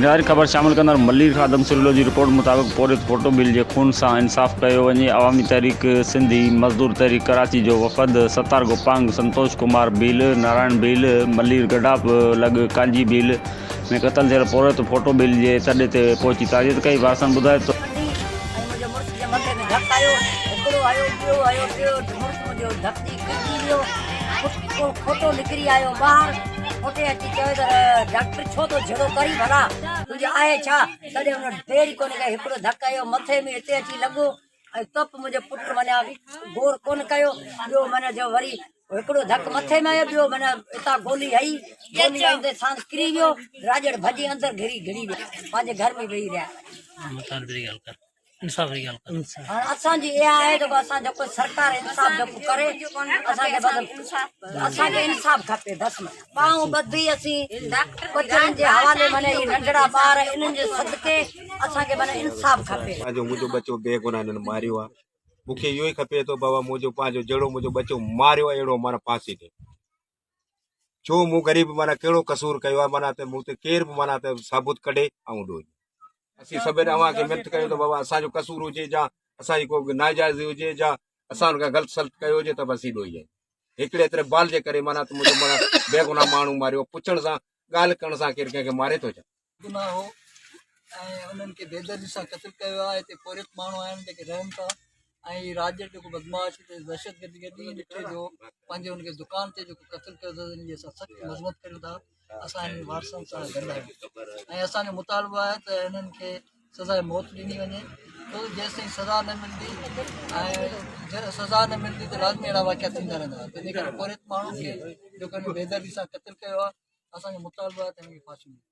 हींअर ख़बर शामिल कंदड़ मलीर खादम सिरिलो जी रिपोर्ट मुताबिक़ पोरित फोटो बिल जे खून सां इंसाफ़ कयो वञे। अवामी तहरीक सिंधी, मज़दूर तहरीक कराची जो वफ़द सतार गोपांग, संतोष कुमार भील, नारायण भील, मलीर गड्ढा लॻ कांजी भील में क़तल थियल पोरित फोटो बिल जे तॾे ते पहुची तारीद कई। वारसन ॿुधाए तो फोटो निकरी आयो बाहर फोटे अची चयो त डॉक्टर छो तो झड़ो करी भला तुझे आए छा तॾहिं हुन देरी कोन कई हिकिड़ो धक आयो मथे में हिते अची लॻो ऐं तप मुंहिंजो पुटु माना गौर कोन कयो ॿियो माना जो वरी हिकिड़ो धक मथे में आयो ॿियो माना हितां गोली हई गोली आई त सांस किरी वियो राजड़ भॼी अंदरि घिरी विया पंहिंजे घर में वेही रहिया। असांजी इहा आहे जेको असां जेको सरकार इंसाफ़ जेको करे असांखे इंसाफ़ खपे बसि पाऊं ॿधी असीं बचनि जे हवाले माना इहे नंढड़ा ॿार इन्हनि जे सदके असांखे माना इंसाफ़ खपे। मुंहिंजो बच्चो बेगुनाह हिननि मारियो आहे मूंखे इहो ई खपे थो बाबा मुंहिंजो पंहिंजो जहिड़ो मुंहिंजो बच्चो मारियो आहे अहिड़ो माना फांसी ॾे छो मूं ग़रीब माना कहिड़ो कसूर कयो आहे माना त मूं ते केर बि माना त साबुत कढे ऐं ॾोए असीं सभिनी अव्हांखे मिनत कयूं त बाबा असांजो कसूर हुजे या असांजी को नाजाइज़ी हुजे या असां हुनखां ग़लति सलत कयो हुजे त बसि ॾोई आहे हिकिड़े एतिरे बाल जे करे माना त मुंहिंजो माना बेगुनाह माण्हू मारियो पुछण सां ॻाल्हि करण सां केरु कंहिंखे मारे थो छा गुनाह हो ऐं उन्हनि खे बेदर्दी सां क़तल कयो आहे। हिते पोरित माण्हू आहिनि जेके रहनि था ऐं राज्य जेको बदमाश दहशतगर्दी ॾिठे जो पंहिंजे हुनखे दुकान ते जेको क़तल कयो अथनि इन जी असां सख़्तु मज़म्मत कयूं था। असां हिन वारसनि सां गॾु आहियूं ऐं असांजो मुतालबो आहे त हिननि खे सज़ा मौत ॾिनी वञे छो जेसि ताईं सज़ा न मिलंदी ऐं सज़ा न मिलंदी त रात में अहिड़ा वाक़िया थींदा रहंदा। तंहिंजे करे पोरित माण्हुनि खे जेको हिन बेदर्दी सां क़तल कयो आहे असांजो मुतालबो आहे त हिनखे फांसी मिले।